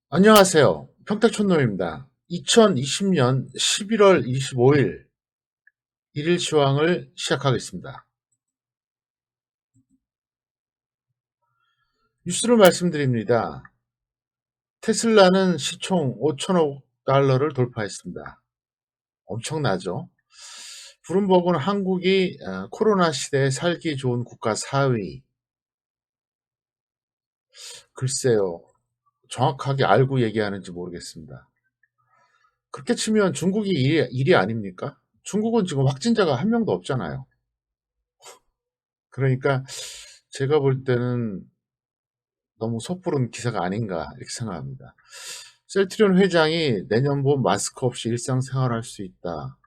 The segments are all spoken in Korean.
안녕하세요. 평택촌놈입니다. 2020년 11월 25일 일일 시황을 시작하겠습니다. 뉴스를 말씀드립니다. 테슬라는 시총 5천억 달러를 돌파했습니다. 엄청나죠? 브룸버그는 한국이 코로나 시대에 살기 좋은 국가 4위. 글쎄요. 정확하게 알고 얘기하는지 모르겠습니다. 그렇게 치면 중국이 1위 아닙니까? 중국은 지금 확진자가 한 명도 없잖아요. 그러니까 제가 볼 때는 너무 섣부른 기사가 아닌가 이렇게 생각합니다. 셀트리온 회장이 내년 봄 마스크 없이 일상생활할 수 있다.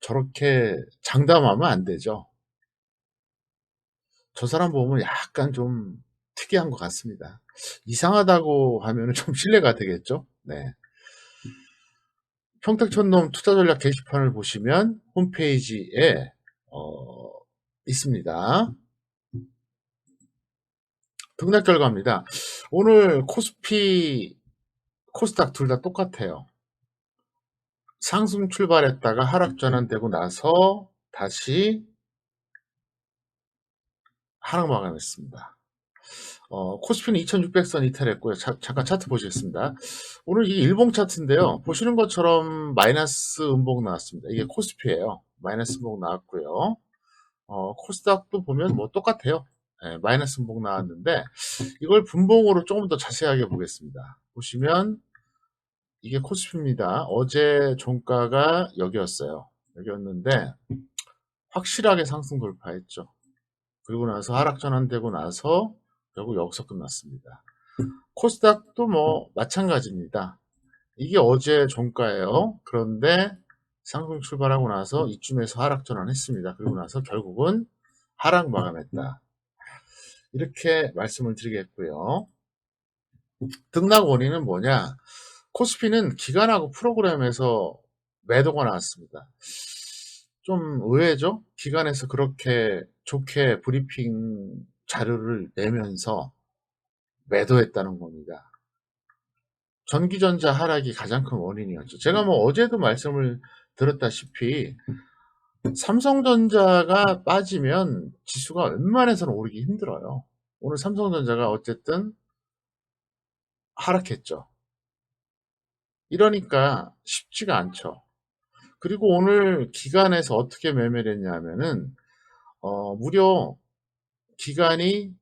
저렇게 장담하면 안 되죠. 저 사람 보면 약간 좀 특이한 것 같습니다. 이상하다고 하면 좀 신뢰가 되겠죠. 네. 평택촌놈 투자전략 게시판을 보시면 홈페이지에 어, 있습니다. 등락 결과입니다. 오늘 코스피, 코스닥 둘 다 똑같아요. 상승 출발했다가 하락 전환되고 나서 다시 하락 마감했습니다. 코스피는 2600선 이탈했고요. 잠깐 차트 보시겠습니다. 오늘 이게 일봉 차트인데요. 보시는 것처럼 마이너스 음봉 나왔습니다. 이게 코스피예요. 마이너스 음봉 나왔고요. 코스닥도 보면 뭐 똑같아요. 네, 마이너스 음봉 나왔는데 이걸 분봉으로 조금 더 자세하게 보겠습니다. 보시면 이게 코스피입니다. 어제 종가가 여기였어요. 여기였는데 확실하게 상승 돌파했죠. 그리고 나서 하락 전환되고 나서 결국 여기서 끝났습니다. 코스닥도 뭐 마찬가지입니다. 이게 어제 종가예요. 그런데 상승 출발하고 나서 이쯤에서 하락 전환했습니다. 그리고 나서 결국은 하락 마감했다. 이렇게 말씀을 드리겠고요. 등락 원인은 뭐냐? 코스피는 기간하고 프로그램에서 매도가 나왔습니다. 좀 의외죠? 기관에서 그렇게 좋게 브리핑 자료를 내면서 매도했다는 겁니다. 전기전자 하락이 가장 큰 원인이었죠. 제가 뭐 어제도 말씀을 드렸다시피 삼성전자가 빠지면 지수가 웬만해서는 오르기 힘들어요. 오늘 삼성전자가 어쨌든 하락했죠. 이러니까 쉽지가 않죠. 그리고 오늘 기관에서 어떻게 매매를 했냐면은 무려 기관이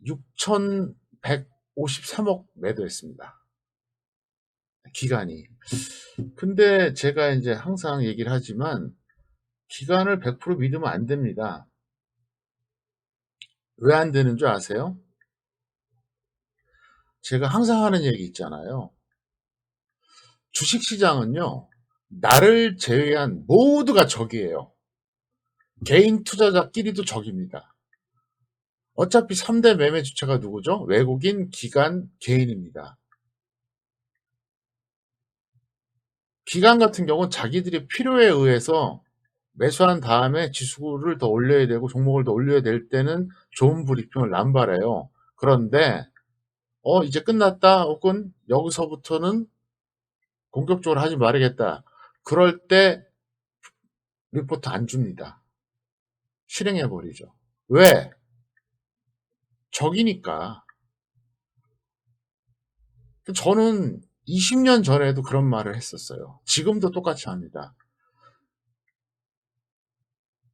6,153억 매도했습니다. 기관이. 근데 제가 이제 항상 얘기를 하지만 기관을 100% 믿으면 안 됩니다. 왜 안 되는 줄 아세요? 제가 항상 하는 얘기 있잖아요. 주식시장은요, 나를 제외한 모두가 적이에요. 개인 투자자끼리도 적입니다. 어차피 3대 매매 주체가 누구죠? 외국인, 기관, 개인입니다. 기관 같은 경우는 자기들이 필요에 의해서 매수한 다음에 지수를 더 올려야 되고 종목을 더 올려야 될 때는 좋은 브리핑을 남발해요. 그런데 이제 끝났다 혹은 여기서부터는 공격적으로 하지 말아야겠다. 그럴 때 리포트 안 줍니다. 실행해 버리죠. 왜? 적이니까. 저는 20년 전에도 그런 말을 했었어요. 지금도 똑같이 합니다.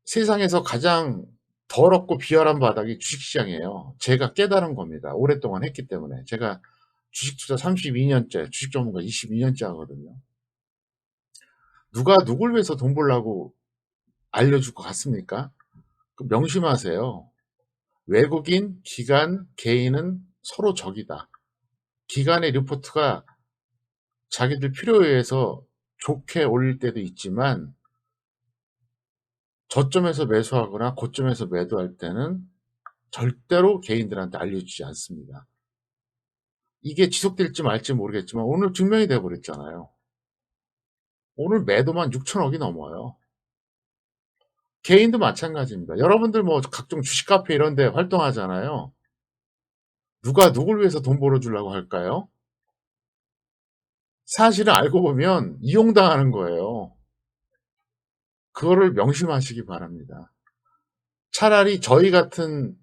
세상에서 가장 더럽고 비열한 바닥이 주식시장이에요. 제가 깨달은 겁니다. 오랫동안 했기 때문에. 제가 주식 투자 32년째, 주식 전문가 22년째 하거든요. 누가 누굴 위해서 돈 벌라고 알려줄 것 같습니까? 명심하세요. 외국인, 기관, 개인은 서로 적이다. 기관의 리포트가 자기들 필요에 의해서 좋게 올릴 때도 있지만 저점에서 매수하거나 고점에서 매도할 때는 절대로 개인들한테 알려주지 않습니다. 이게 지속될지 말지 모르겠지만 오늘 증명이 돼버렸잖아요. 오늘 매도만 6천억이 넘어요. 개인도 마찬가지입니다. 여러분들 뭐 각종 주식 카페 이런 데 활동하잖아요. 누가 누굴 위해서 돈 벌어주려고 할까요? 사실은 알고 보면 이용당하는 거예요. 그거를 명심하시기 바랍니다. 차라리 저희 같은,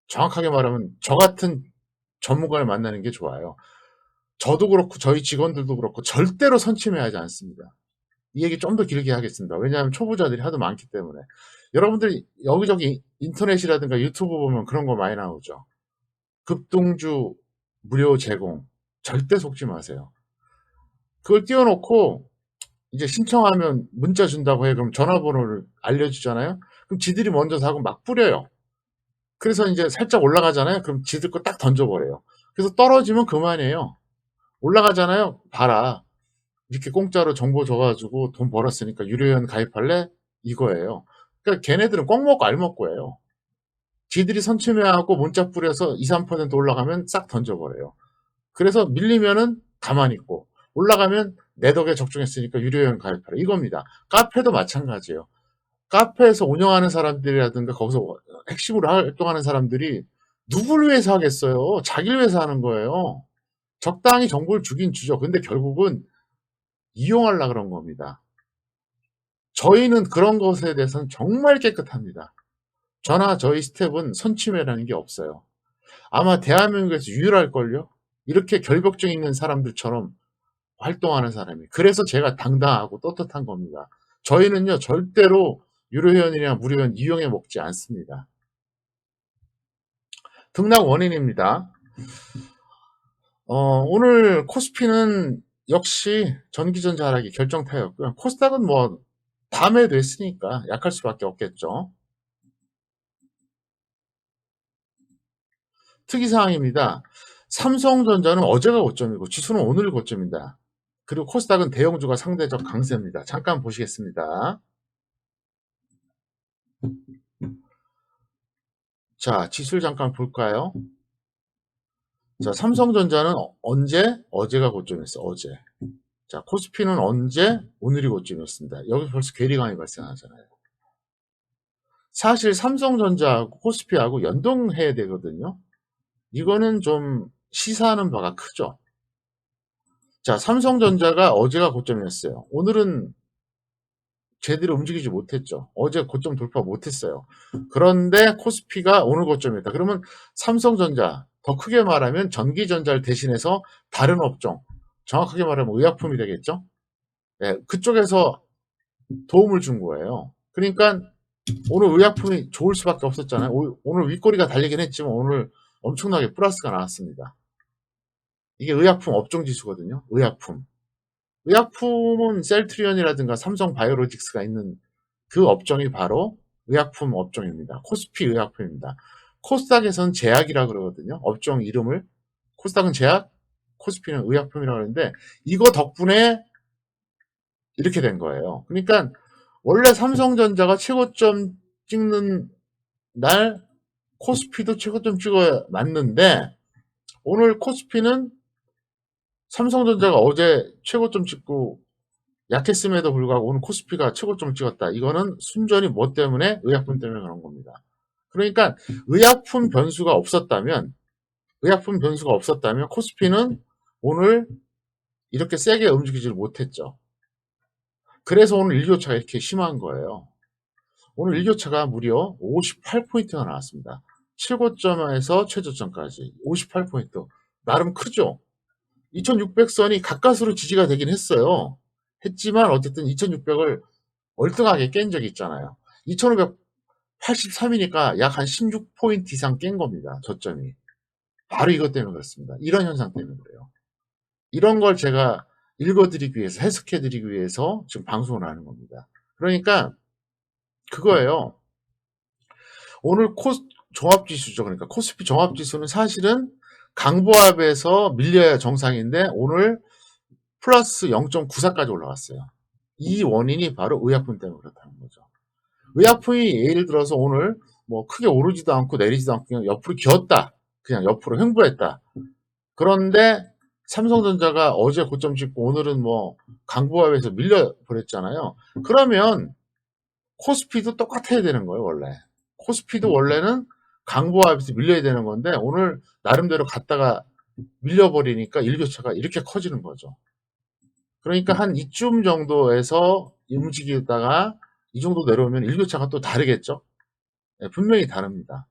정확하게 말하면 저 같은 전문가를 만나는 게 좋아요. 저도 그렇고 저희 직원들도 그렇고 절대로 선침해하지 않습니다. 이 얘기 좀 더 길게 하겠습니다. 왜냐하면 초보자들이 하도 많기 때문에. 여러분들이 여기저기 인터넷이라든가 유튜브 보면 그런 거 많이 나오죠. 급동주 무료 제공. 절대 속지 마세요. 그걸 띄워놓고 이제 신청하면 문자 준다고 해. 그럼 전화번호를 알려주잖아요. 그럼 지들이 먼저 사고 막 뿌려요. 그래서 이제 살짝 올라가잖아요. 그럼 지들 거 딱 던져버려요. 그래서 떨어지면 그만이에요. 올라가잖아요. 봐라. 이렇게 공짜로 정보 줘가지고 돈 벌었으니까 유료회원 가입할래? 이거예요. 그러니까 걔네들은 꼭 먹고 알 먹고예요. 지들이 선침해하고 문자 뿌려서 2, 3% 올라가면 싹 던져버려요. 그래서 밀리면은 가만히 있고 올라가면 내 덕에 적중했으니까 유료회원 가입하라. 이겁니다. 카페도 마찬가지예요. 카페에서 운영하는 사람들이라든가 거기서 핵심으로 활동하는 사람들이 누구를 위해서 하겠어요? 자기를 위해서 하는 거예요. 적당히 정보를 주긴 주죠. 근데 결국은 이용하려고 그런 겁니다. 저희는 그런 것에 대해서는 정말 깨끗합니다. 저나 저희 스텝은 선침해라는 게 없어요. 아마 대한민국에서 유일할걸요? 이렇게 결벽증 있는 사람들처럼 활동하는 사람이. 그래서 제가 당당하고 떳떳한 겁니다. 저희는요, 절대로 유료회원이나 무료회원 이용해 먹지 않습니다. 등락 원인입니다. 오늘 코스피는 역시 전기전자 하락이 결정타였고요. 코스닥은 뭐 다음에 됐으니까 약할 수밖에 없겠죠. 특이사항입니다. 삼성전자는 어제가 고점이고 지수는 오늘 고점입니다. 그리고 코스닥은 대형주가 상대적 강세입니다. 잠깐 보시겠습니다. 자, 지수를 잠깐 볼까요? 자, 삼성전자는 언제? 어제가 고점이었어, 어제. 자, 코스피는 언제? 오늘이 고점이었습니다. 여기서 벌써 괴리감이 발생하잖아요. 사실 삼성전자하고 코스피하고 연동해야 되거든요. 이거는 좀 시사하는 바가 크죠. 자, 삼성전자가 어제가 고점이었어요. 오늘은 제대로 움직이지 못했죠. 어제 고점 돌파 못했어요. 그런데 코스피가 오늘 고점이었다. 그러면 삼성전자, 더 크게 말하면 전기전자를 대신해서 다른 업종, 정확하게 말하면 의약품이 되겠죠. 네, 그쪽에서 도움을 준 거예요. 그러니까 오늘 의약품이 좋을 수밖에 없었잖아요. 오늘 윗꼬리가 달리긴 했지만 오늘 엄청나게 플러스가 나왔습니다. 이게 의약품 업종 지수거든요. 의약품. 의약품은 셀트리온이라든가 삼성바이오로직스가 있는 그 업종이 바로 의약품 업종입니다. 코스피 의약품입니다. 코스닥에서는 제약이라 그러거든요. 업종 이름을. 코스닥은 제약, 코스피는 의약품이라고 하는데 이거 덕분에 이렇게 된 거예요. 그러니까 원래 삼성전자가 최고점 찍는 날 코스피도 최고점 찍어야 맞는데 오늘 코스피는 삼성전자가 어제 최고점 찍고 약했음에도 불구하고 오늘 코스피가 최고점을 찍었다. 이거는 순전히 뭐 때문에? 의약품 때문에 그런 겁니다. 그러니까 의약품 변수가 없었다면 코스피는 오늘 이렇게 세게 움직이지를 못했죠. 그래서 오늘 일교차가 이렇게 심한 거예요. 오늘 일교차가 무려 58포인트가 나왔습니다. 최고점에서 최저점까지 58포인트. 나름 크죠? 2600선이 가까스로 지지가 되긴 했어요. 했지만 어쨌든 2600을 월등하게 깬 적이 있잖아요. 2583이니까 약 한 16포인트 이상 깬 겁니다. 저점이. 바로 이것 때문에 그렇습니다. 이런 현상 때문에 그래요. 이런 걸 제가 읽어드리기 위해서, 해석해드리기 위해서 지금 방송을 하는 겁니다. 그러니까 그거예요. 오늘 종합지수죠. 그러니까 코스피 종합지수는 사실은 강보합에서 밀려야 정상인데 오늘 플러스 0.94까지 올라갔어요. 이 원인이 바로 의약품 때문에 그렇다는 거죠. 의약품이 예를 들어서 오늘 뭐 크게 오르지도 않고 내리지도 않고 그냥 옆으로 기었다. 그냥 옆으로 횡보했다. 그런데 삼성전자가 어제 고점 찍고 오늘은 뭐 강보합에서 밀려버렸잖아요. 그러면 코스피도 똑같아야 되는 거예요, 원래. 코스피도 원래는 강보합에서 밀려야 되는 건데 오늘 나름대로 갔다가 밀려버리니까 일교차가 이렇게 커지는 거죠. 그러니까 한 이쯤 정도에서 움직이다가 이 정도 내려오면 일교차가 또 다르겠죠. 예, 분명히 다릅니다.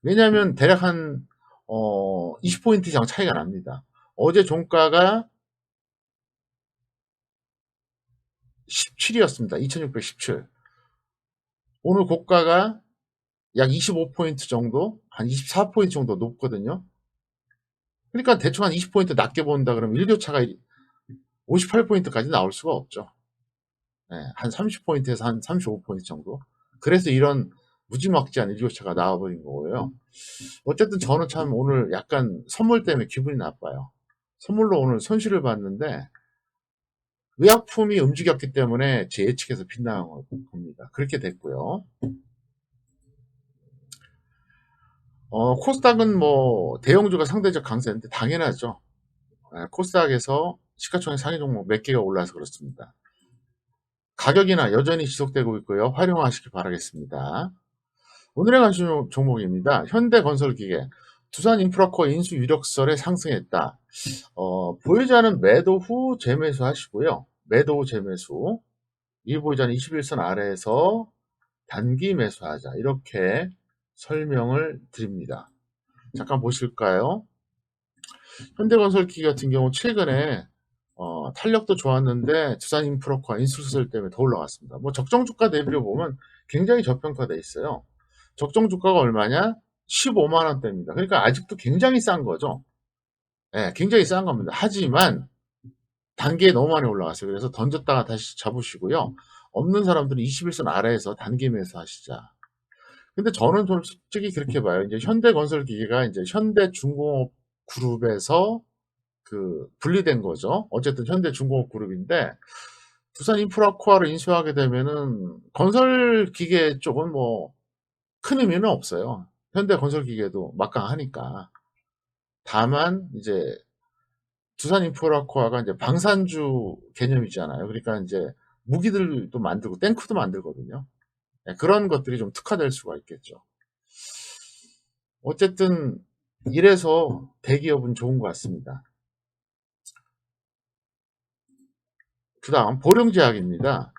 왜냐하면 대략 한 20포인트 이상 차이가 납니다. 어제 종가가 17이었습니다. 2617. 오늘 고가가 약 25포인트 정도, 한 24포인트 정도 높거든요. 그러니까 대충 한 20포인트 낮게 본다 그러면 일교차가 58포인트까지 나올 수가 없죠. 네, 한 30포인트에서 한 35포인트 정도. 그래서 이런 무지막지한 일교차가 나와버린 거고요. 어쨌든 저는 참 오늘 약간 선물 때문에 기분이 나빠요. 선물로 오늘 손실을 봤는데 의약품이 움직였기 때문에 제 예측에서 빗나간 겁니다. 그렇게 됐고요. 코스닥은 뭐 대형주가 상대적 강세인데 당연하죠. 코스닥에서 시가총액 상위 종목 몇 개가 올라서 그렇습니다. 가격이나 여전히 지속되고 있고요. 활용하시기 바라겠습니다. 오늘의 관심 종목입니다. 현대건설기계, 두산인프라코어 인수 유력설에 상승했다. 보유자는 매도 후 재매수 하시고요. 매도 후 재매수. 이 보유자는 21선 아래에서 단기 매수하자. 이렇게 설명을 드립니다. 잠깐 보실까요? 현대건설기계 같은 경우 최근에 탄력도 좋았는데 두산인프라코어 인수설 때문에 더 올라갔습니다. 뭐 적정주가 대비로 보면 굉장히 저평가돼 있어요. 적정주가가 얼마냐? 15만 원대입니다. 그러니까 아직도 굉장히 싼 거죠. 네, 굉장히 싼 겁니다. 하지만 단기에 너무 많이 올라갔어요. 그래서 던졌다가 다시 잡으시고요. 없는 사람들은 21선 아래에서 단기 매수하시자. 근데 저는 좀 솔직히 그렇게 봐요. 이제 현대건설기계가 이제 현대중공업 그룹에서 그 분리된 거죠. 어쨌든 현대중공업 그룹인데 두산인프라코아를 인수하게 되면은 건설기계 쪽은 뭐 큰 의미는 없어요. 현대건설기계도 막강하니까. 다만 이제 두산인프라코아가 이제 방산주 개념이잖아요. 그러니까 이제 무기들도 만들고 탱크도 만들거든요. 네, 그런 것들이 좀 특화될 수가 있겠죠. 어쨌든 이래서 대기업은 좋은 것 같습니다. 그다음 보령제약입니다.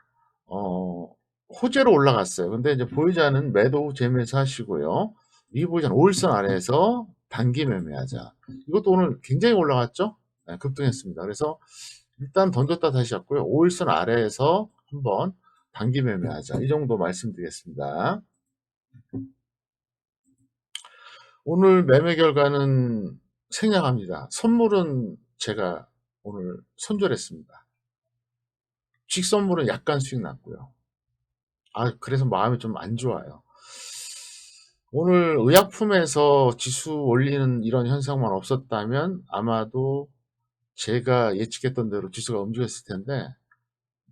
호재로 올라갔어요. 근데 이제 보유자는 매도 재매수 하시고요. 이 보유자는 5일선 아래에서 단기 매매하자. 이것도 오늘 굉장히 올라갔죠? 네, 급등했습니다. 그래서 일단 던졌다 다시 잡고요. 5일선 아래에서 한번 단기 매매하자. 이 정도 말씀드리겠습니다. 오늘 매매 결과는 생략합니다. 선물은 제가 오늘 손절했습니다. 주식 선물은 약간 수익 났고요. 그래서 마음이 좀 안 좋아요. 오늘 의약품에서 지수 올리는 이런 현상만 없었다면 아마도 제가 예측했던 대로 지수가 움직였을 텐데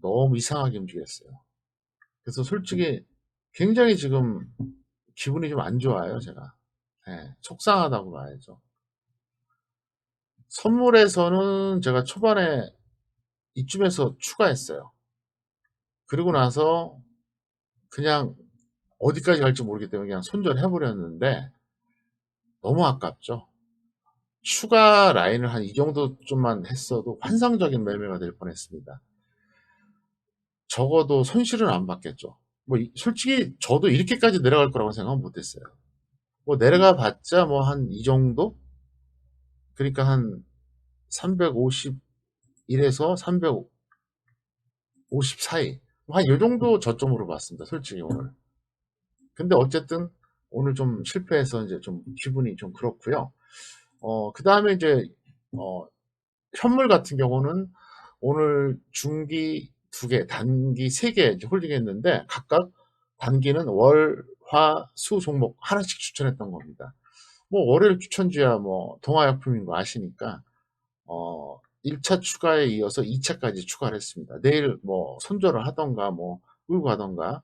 너무 이상하게 움직였어요. 그래서 솔직히 굉장히 지금 기분이 좀 안 좋아요, 제가. 네, 속상하다고 봐야죠. 선물에서는 제가 초반에 이쯤에서 추가했어요. 그리고 나서 그냥 어디까지 갈지 모르기 때문에 그냥 손절해버렸는데 너무 아깝죠. 추가 라인을 한 이 정도 좀만 했어도 환상적인 매매가 될 뻔했습니다. 적어도 손실은 안 받겠죠. 뭐 솔직히 저도 이렇게까지 내려갈 거라고 생각은 못했어요. 뭐 내려가 봤자 뭐 한 이 정도? 그러니까 한 351에서 350 사이. 한 요 정도 저점으로 봤습니다. 솔직히 오늘. 근데 어쨌든 오늘 좀 실패해서 이제 좀 기분이 좀 그렇고요. 그 다음에 이제 현물 같은 경우는 오늘 중기 2개, 단기 3개 이제 홀딩했는데 각각 단기는 월, 화, 수 종목 하나씩 추천했던 겁니다. 뭐 월요일 추천주야 뭐 동아약품인 거 아시니까 1차 추가에 이어서 2차까지 추가를 했습니다. 내일 뭐 손절을 하던가 뭐 끌고 가던가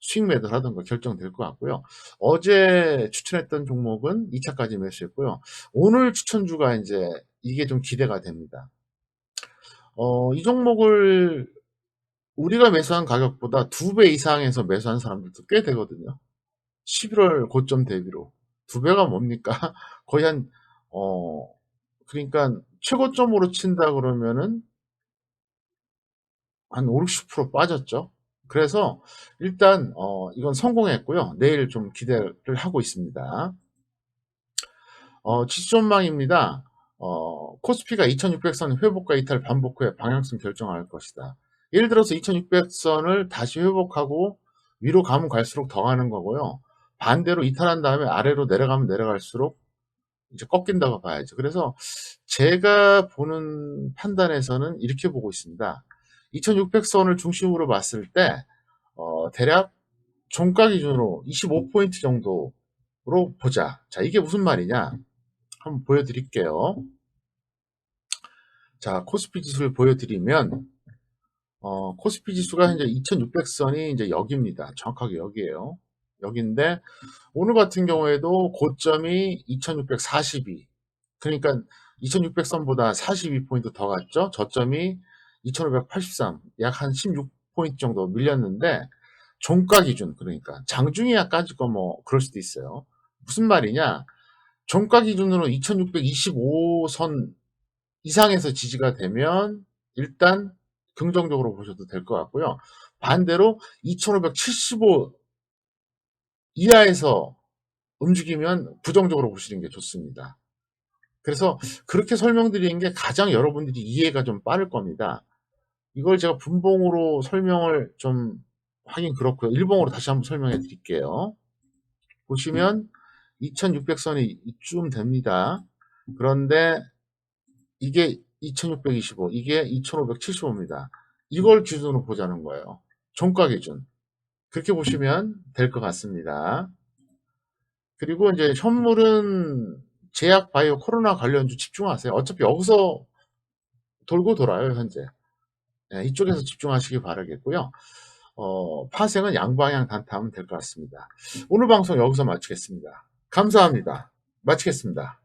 수익 매도를 하던가 결정될 것 같고요. 어제 추천했던 종목은 2차까지 매수했고요. 오늘 추천주가 이제 이게 좀 기대가 됩니다. 이 종목을 우리가 매수한 가격보다 2배 이상에서 매수한 사람들도 꽤 되거든요. 11월 고점 대비로. 2배가 뭡니까? 거의 한, 그러니까 최고점으로 친다 그러면은 한 50-60% 빠졌죠. 그래서 일단 이건 성공했고요. 내일 좀 기대를 하고 있습니다. 지수전망입니다. 코스피가 2600선 회복과 이탈 반복 후에 방향성 결정할 것이다. 예를 들어서 2600선을 다시 회복하고 위로 가면 갈수록 더 가는 거고요. 반대로 이탈한 다음에 아래로 내려가면 내려갈수록 이제 꺾인다고 봐야죠. 그래서 제가 보는 판단에서는 이렇게 보고 있습니다. 2600선을 중심으로 봤을 때 대략 종가 기준으로 25포인트 정도로 보자. 자, 이게 무슨 말이냐? 한번 보여드릴게요. 자, 코스피 지수를 보여드리면 코스피 지수가 현재 2600선이 이제 여기입니다. 정확하게 여기에요. 여기인데 오늘 같은 경우에도 고점이 2642. 그러니까 2600선보다 42포인트 더 갔죠. 저점이 2583. 약 한 16포인트 정도 밀렸는데 종가 기준, 그러니까 장중이야 까짓 거 뭐 그럴 수도 있어요. 무슨 말이냐? 종가 기준으로 2625선 이상에서 지지가 되면 일단 긍정적으로 보셔도 될 것 같고요. 반대로 2575 이하에서 움직이면 부정적으로 보시는 게 좋습니다. 그래서 그렇게 설명드리는 게 가장 여러분들이 이해가 좀 빠를 겁니다. 이걸 제가 분봉으로 설명을 좀 하긴 그렇고요. 일봉으로 다시 한번 설명해 드릴게요. 보시면 2600선이 이쯤 됩니다. 그런데 이게 2625, 이게 2575입니다. 이걸 기준으로 보자는 거예요. 종가 기준. 그렇게 보시면 될 것 같습니다. 그리고 이제 현물은 제약, 바이오, 코로나 관련주 집중하세요. 어차피 여기서 돌고 돌아요, 현재. 네, 이쪽에서 집중하시기 바라겠고요. 파생은 양방향 단타하면 될 것 같습니다. 오늘 방송 여기서 마치겠습니다. 감사합니다. 마치겠습니다.